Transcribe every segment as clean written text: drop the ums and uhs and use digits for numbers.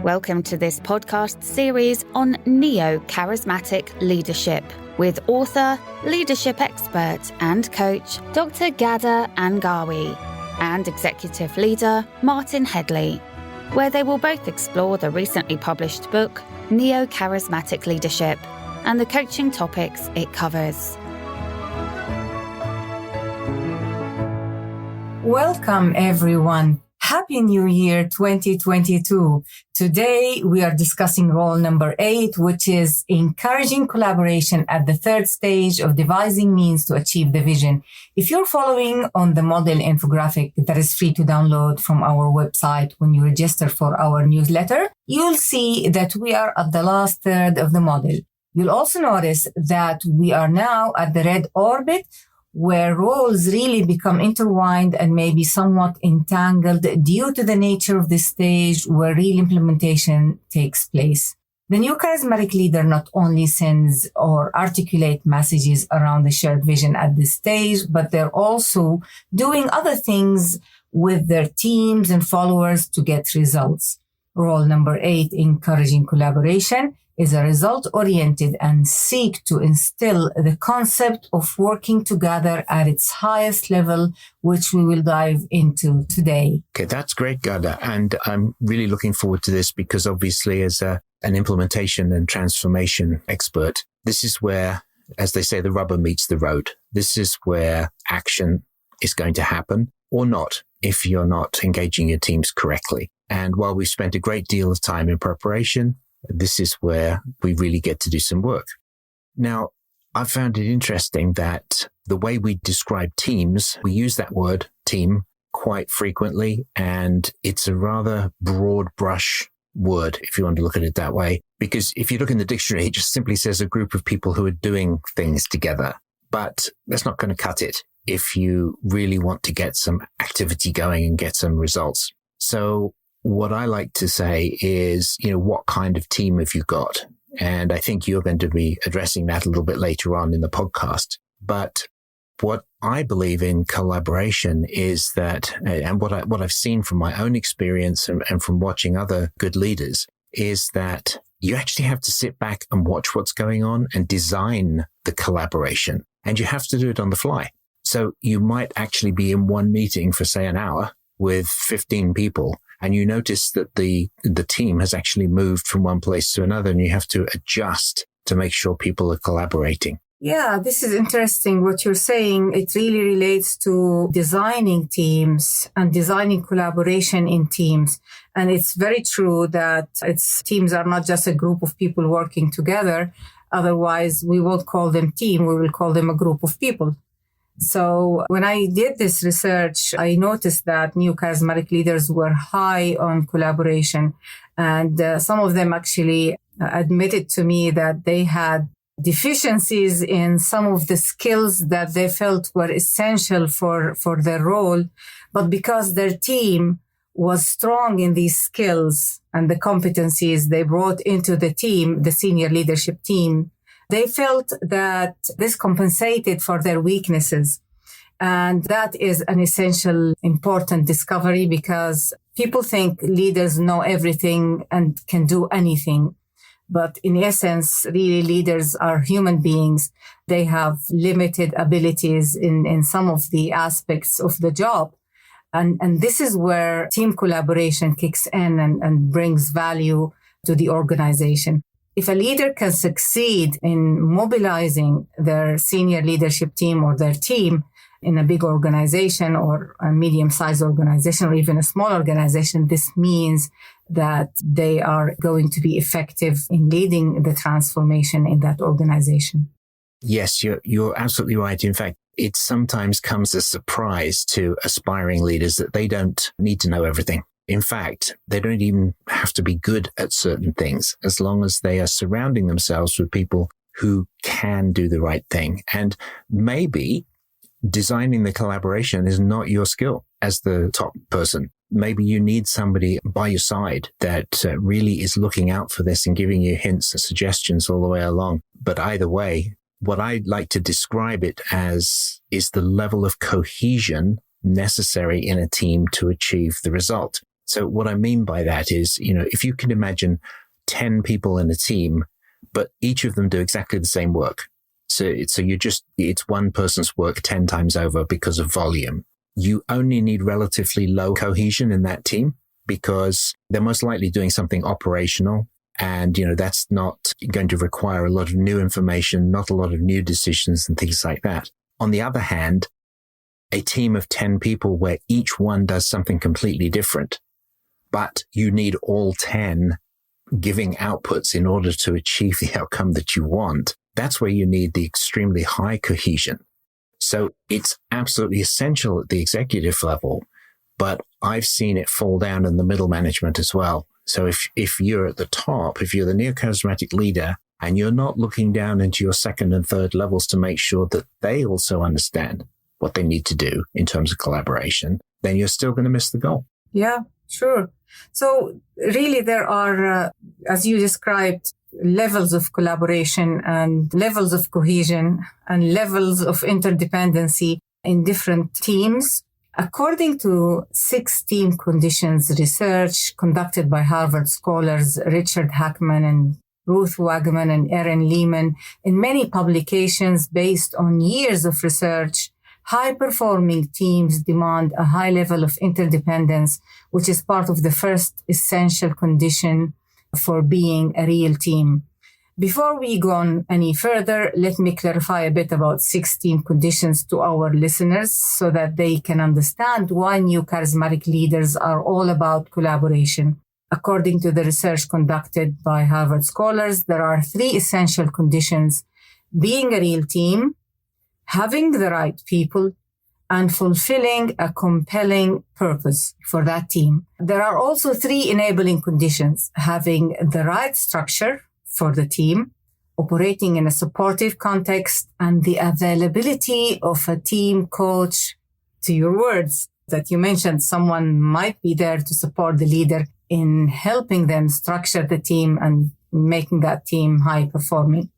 Welcome to this podcast series on neo-charismatic leadership with author, leadership expert and coach Dr. Ghadah Angawi and executive leader Martin Headley, where they will both explore the recently published book Neo-Charismatic Leadership and the coaching topics it covers. Welcome, everyone. Happy New Year 2022. Today, we are discussing role number 8, which is encouraging collaboration at the third stage of devising means to achieve the vision. If you're following on the model infographic that is free to download from our website when you register for our newsletter, you'll see that we are at the last third of the model. You'll also notice that we are now at the red orbit, where roles really become intertwined and maybe somewhat entangled due to the nature of the stage where real implementation takes place. The new charismatic leader not only sends or articulate messages around the shared vision at this stage, but they're also doing other things with their teams and followers to get results. Role number 8, encouraging collaboration, is a result-oriented and seek to instill the concept of working together at its highest level, which we will dive into today. Okay, that's great, Ghadah. And I'm really looking forward to this because obviously as an implementation and transformation expert, this is where, as they say, the rubber meets the road. This is where action is going to happen or not if you're not engaging your teams correctly. And while we've spent a great deal of time in preparation, this is where we really get to do some work. Now, I found it interesting that the way we describe teams, we use that word team quite frequently, and it's a rather broad brush word, if you want to look at it that way. Because if you look in the dictionary, it just simply says a group of people who are doing things together. But that's not going to cut it if you really want to get some activity going and get some results. So what I like to say is, what kind of team have you got? And I think you're going to be addressing that a little bit later on in the podcast. But what I believe in collaboration is that, and what I've seen from my own experience and from watching other good leaders, is that you actually have to sit back and watch what's going on and design the collaboration. And you have to do it on the fly. So you might actually be in one meeting for, say, an hour with 15 people. And you notice that the team has actually moved from one place to another, and you have to adjust to make sure people are collaborating. Yeah, this is interesting what you're saying. It really relates to designing teams and designing collaboration in teams. And it's very true that teams are not just a group of people working together. Otherwise, we won't call them team. We will call them a group of people. So when I did this research, I noticed that new charismatic leaders were high on collaboration. And some of them actually admitted to me that they had deficiencies in some of the skills that they felt were essential for their role. But because their team was strong in these skills and the competencies they brought into the team, the senior leadership team, they felt that this compensated for their weaknesses. And that is an essential, important discovery because people think leaders know everything and can do anything. But in essence, really leaders are human beings. They have limited abilities in some of the aspects of the job. And this is where team collaboration kicks in and brings value to the organization. If a leader can succeed in mobilizing their senior leadership team or their team in a big organization or a medium-sized organization or even a small organization, this means that they are going to be effective in leading the transformation in that organization. Yes, you're absolutely right. In fact, it sometimes comes as a surprise to aspiring leaders that they don't need to know everything. In fact, they don't even have to be good at certain things as long as they are surrounding themselves with people who can do the right thing. And maybe designing the collaboration is not your skill as the top person. Maybe you need somebody by your side that really is looking out for this and giving you hints and suggestions all the way along. But either way, what I like to describe it as is the level of cohesion necessary in a team to achieve the result. So what I mean by that is, if you can imagine 10 people in a team, but each of them do exactly the same work. So it's one person's work 10 times over because of volume. You only need relatively low cohesion in that team because they're most likely doing something operational. And, that's not going to require a lot of new information, not a lot of new decisions and things like that. On the other hand, a team of 10 people where each one does something completely different, but you need all 10 giving outputs in order to achieve the outcome that you want. That's where you need the extremely high cohesion. So it's absolutely essential at the executive level, but I've seen it fall down in the middle management as well. So if you're at the top, if you're the neocharismatic leader and you're not looking down into your second and third levels to make sure that they also understand what they need to do in terms of collaboration, then you're still going to miss the goal. Yeah, sure. So really there are, as you described, levels of collaboration and levels of cohesion and levels of interdependency in different teams. According to 6 team conditions research conducted by Harvard scholars Richard Hackman and Ruth Wagman and Erin Lehman, in many publications based on years of research, high-performing teams demand a high level of interdependence, which is part of the first essential condition for being a real team. Before we go on any further, let me clarify a bit about 6 team conditions to our listeners so that they can understand why new charismatic leaders are all about collaboration. According to the research conducted by Harvard scholars, there are 3 essential conditions: being a real team, having the right people, and fulfilling a compelling purpose for that team. There are also 3 enabling conditions: having the right structure for the team, operating in a supportive context, and the availability of a team coach. To your words that you mentioned, someone might be there to support the leader in helping them structure the team and making that team high performing.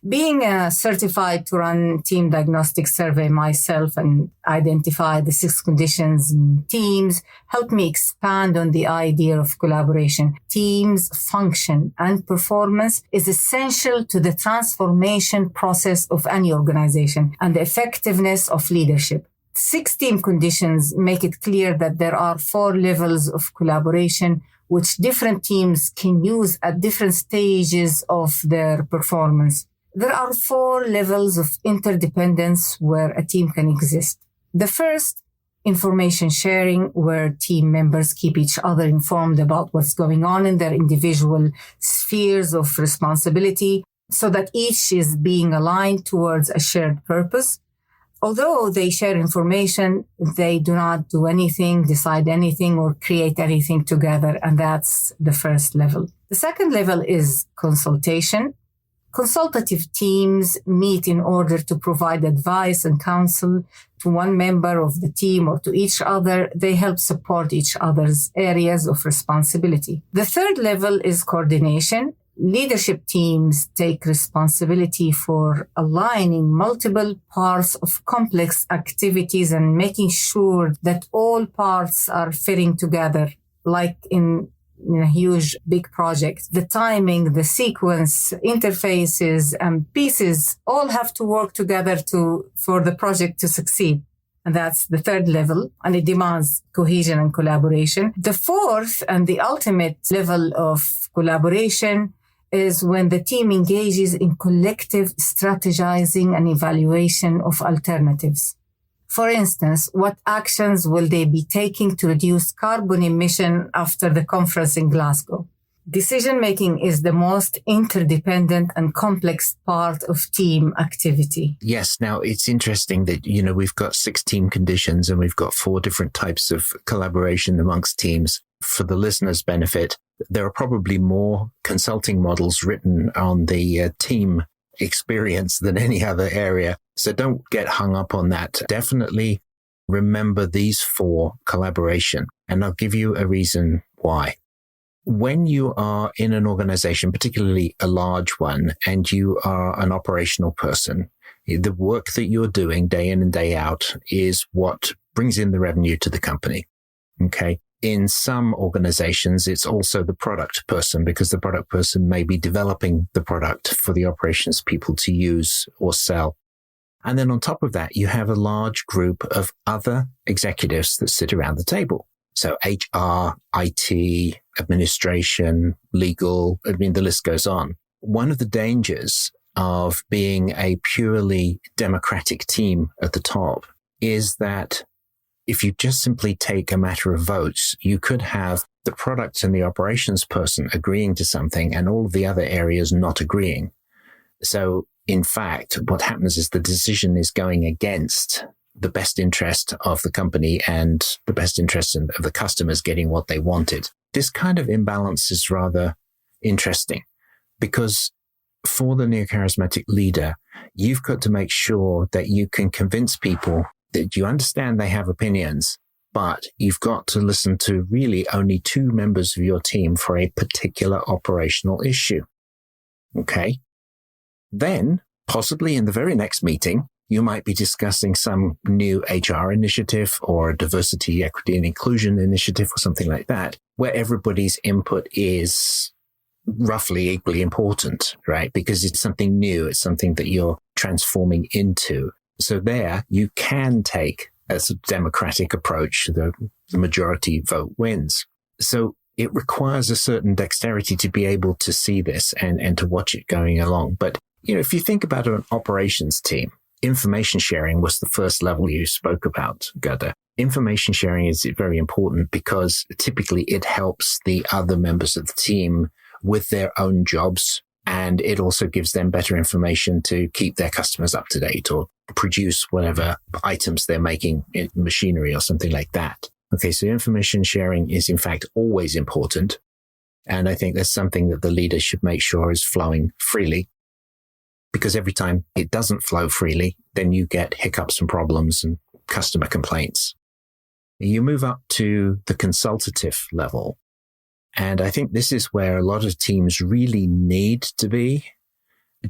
Being certified to run Team Diagnostic Survey myself and identify the 6 conditions in teams helped me expand on the idea of collaboration. Teams' function and performance is essential to the transformation process of any organization and the effectiveness of leadership. 6 team conditions make it clear that there are 4 levels of collaboration which different teams can use at different stages of their performance. There are 4 levels of interdependence where a team can exist. The first, information sharing, where team members keep each other informed about what's going on in their individual spheres of responsibility so that each is being aligned towards a shared purpose. Although they share information, they do not do anything, decide anything, or create anything together, and that's the first level. The second level is consultation. Consultative teams meet in order to provide advice and counsel to one member of the team or to each other. They help support each other's areas of responsibility. The third level is coordination. Leadership teams take responsibility for aligning multiple parts of complex activities and making sure that all parts are fitting together, like in a huge, big project. The timing, the sequence, interfaces, and pieces all have to work together for the project to succeed. And that's the third level, and it demands cohesion and collaboration. The fourth and the ultimate level of collaboration is when the team engages in collective strategizing and evaluation of alternatives. For instance, what actions will they be taking to reduce carbon emission after the conference in Glasgow? Decision-making is the most interdependent and complex part of team activity. Yes. Now, it's interesting that, we've got 6 team conditions and we've got 4 different types of collaboration amongst teams. For the listeners' benefit, there are probably more consulting models written on the team experience than any other area. So don't get hung up on that. Definitely remember these 4 collaboration, and I'll give you a reason why. When you are in an organization, particularly a large one, and you are an operational person, the work that you're doing day in and day out is what brings in the revenue to the company. Okay. In some organizations, it's also the product person, because the product person may be developing the product for the operations people to use or sell. And then on top of that, you have a large group of other executives that sit around the table. So HR, IT, administration, legal, the list goes on. One of the dangers of being a purely democratic team at the top is that if you just simply take a matter of votes, you could have the product and the operations person agreeing to something and all of the other areas not agreeing. So in fact, what happens is the decision is going against the best interest of the company and the best interest of the customers getting what they wanted. This kind of imbalance is rather interesting because for the neocharismatic leader, you've got to make sure that you can convince people that you understand they have opinions, but you've got to listen to really only 2 members of your team for a particular operational issue. Okay? Then, possibly in the very next meeting, you might be discussing some new HR initiative or a diversity, equity, and inclusion initiative or something like that, where everybody's input is roughly equally important, right? Because it's something new. It's something that you're transforming into. So there you can take a democratic approach. The majority vote wins. So it requires a certain dexterity to be able to see this and to watch it going along. But, if you think about an operations team, information sharing was the first level you spoke about, Ghadah. Information sharing is very important because typically it helps the other members of the team with their own jobs. And it also gives them better information to keep their customers up to date or produce whatever items they're making in machinery or something like that. Okay, so information sharing is in fact always important. And I think that's something that the leader should make sure is flowing freely. Because every time it doesn't flow freely, then you get hiccups and problems and customer complaints. You move up to the consultative level. And I think this is where a lot of teams really need to be.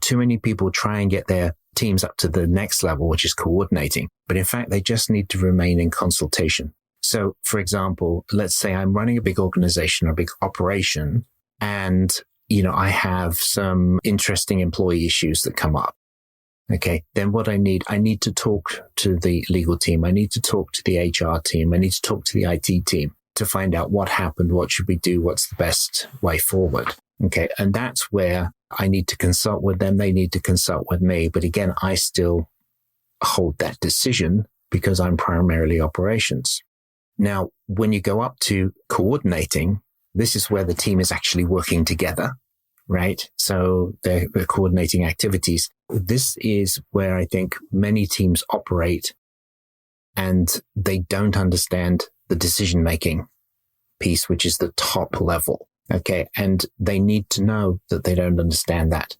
Too many people try and get their teams up to the next level, which is coordinating. But in fact, they just need to remain in consultation. So, for example, let's say I'm running a big organization or a big operation and I have some interesting employee issues that come up. Okay. Then what I need to talk to the legal team. I need to talk to the HR team. I need to talk to the IT team to find out what happened. What should we do? What's the best way forward? Okay. And that's where I need to consult with them. They need to consult with me. But again, I still hold that decision because I'm primarily operations. Now, when you go up to coordinating, this is where the team is actually working together, right? So they're coordinating activities. This is where I think many teams operate and they don't understand the decision-making piece, which is the top level. Okay. And they need to know that they don't understand that.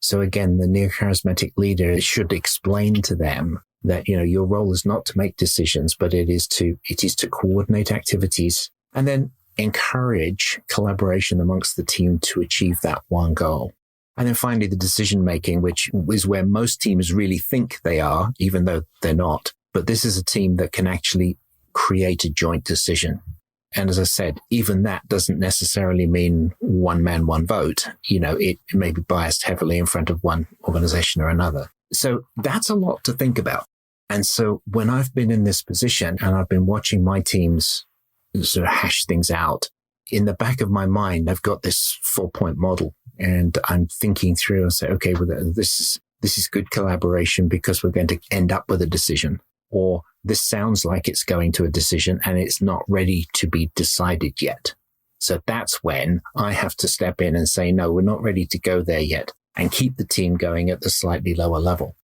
So again, the neocharismatic leader should explain to them that, your role is not to make decisions, but it is to coordinate activities and then encourage collaboration amongst the team to achieve that one goal. And then finally, the decision making, which is where most teams really think they are, even though they're not. But this is a team that can actually create a joint decision. And as I said, even that doesn't necessarily mean one man, one vote. It may be biased heavily in front of one organization or another. So that's a lot to think about. And so when I've been in this position and I've been watching my teams sort of hash things out, in the back of my mind, I've got this 4-point model and I'm thinking through and say, okay, well, this is good collaboration because we're going to end up with a decision, or this sounds like it's going to a decision and it's not ready to be decided yet. So that's when I have to step in and say, no, we're not ready to go there yet, and keep the team going at the slightly lower level.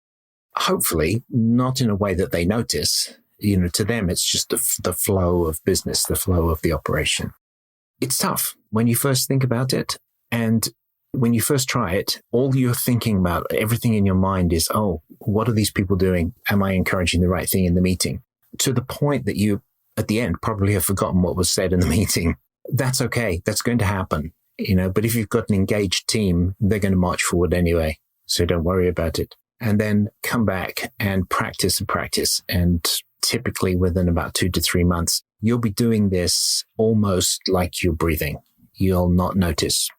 Hopefully not in a way that they notice. To them, it's just the flow of business, the flow of the operation. It's tough when you first think about it. And when you first try it, all you're thinking about, everything in your mind is, oh, what are these people doing? Am I encouraging the right thing in the meeting? To the point that you, at the end, probably have forgotten what was said in the meeting. That's okay. That's going to happen. But if you've got an engaged team, they're going to march forward anyway. So don't worry about it. And then come back and practice. And typically within about 2 to 3 months, you'll be doing this almost like you're breathing. You'll not notice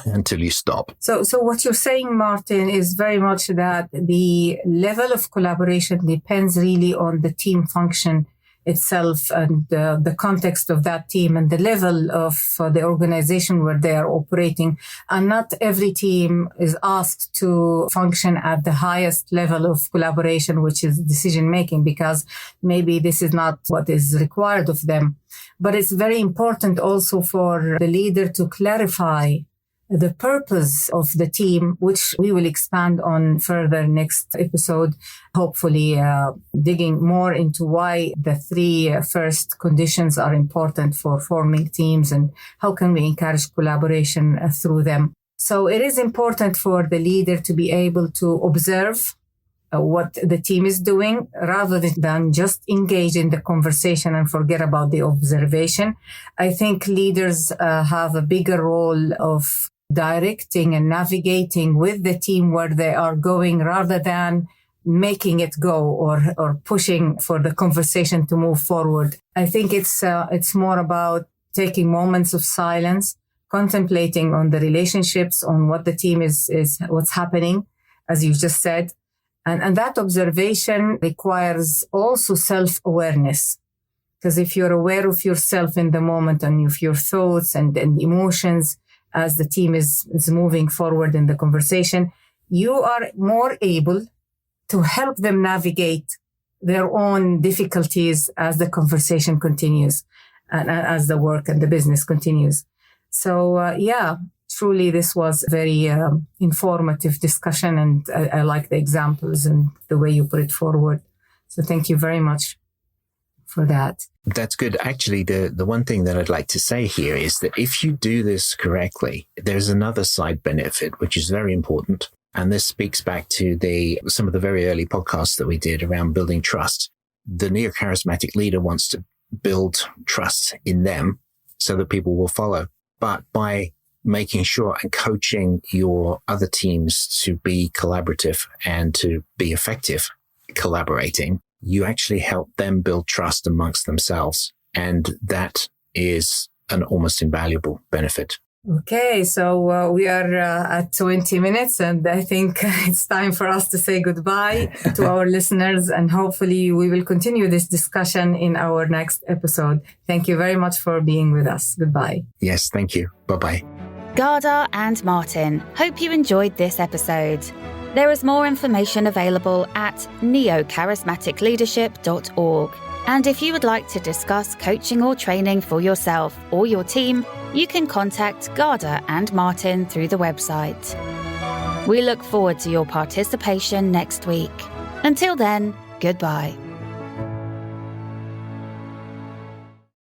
until you stop. So what you're saying, Martin, is very much that the level of collaboration depends really on the team function itself and the context of that team and the level of the organization where they are operating. And not every team is asked to function at the highest level of collaboration, which is decision making, because maybe this is not what is required of them. But it's very important also for the leader to clarify the purpose of the team, which we will expand on further next episode, hopefully digging more into why the three first conditions are important for forming teams and how can we encourage collaboration through them. So it is important for the leader to be able to observe what the team is doing rather than just engage in the conversation and forget about the observation. I think leaders have a bigger role of directing and navigating with the team where they are going rather than making it go or pushing for the conversation to move forward. I think it's more about taking moments of silence, contemplating on the relationships, on what the team is what's happening, as you just said. And that observation requires also self-awareness. Because if you're aware of yourself in the moment and of your thoughts and emotions, as the team is moving forward in the conversation, you are more able to help them navigate their own difficulties as the conversation continues and as the work and the business continues. So, truly this was a very informative discussion, and I like the examples and the way you put it forward. So thank you very much for that. That's good. Actually, the one thing that I'd like to say here is that if you do this correctly, there's another side benefit, which is very important. And this speaks back to some of the very early podcasts that we did around building trust. The neo-charismatic leader wants to build trust in them so that people will follow. But by making sure and coaching your other teams to be collaborative and to be effective collaborating, you actually help them build trust amongst themselves. And that is an almost invaluable benefit. Okay, so we are at 20 minutes, and I think it's time for us to say goodbye to our listeners, and hopefully we will continue this discussion in our next episode. Thank you very much for being with us. Goodbye. Yes, thank you. Bye-bye. Ghadah and Martin, hope you enjoyed this episode. There is more information available at neocharismaticleadership.org. And if you would like to discuss coaching or training for yourself or your team, you can contact Ghadah and Martin through the website. We look forward to your participation next week. Until then, goodbye.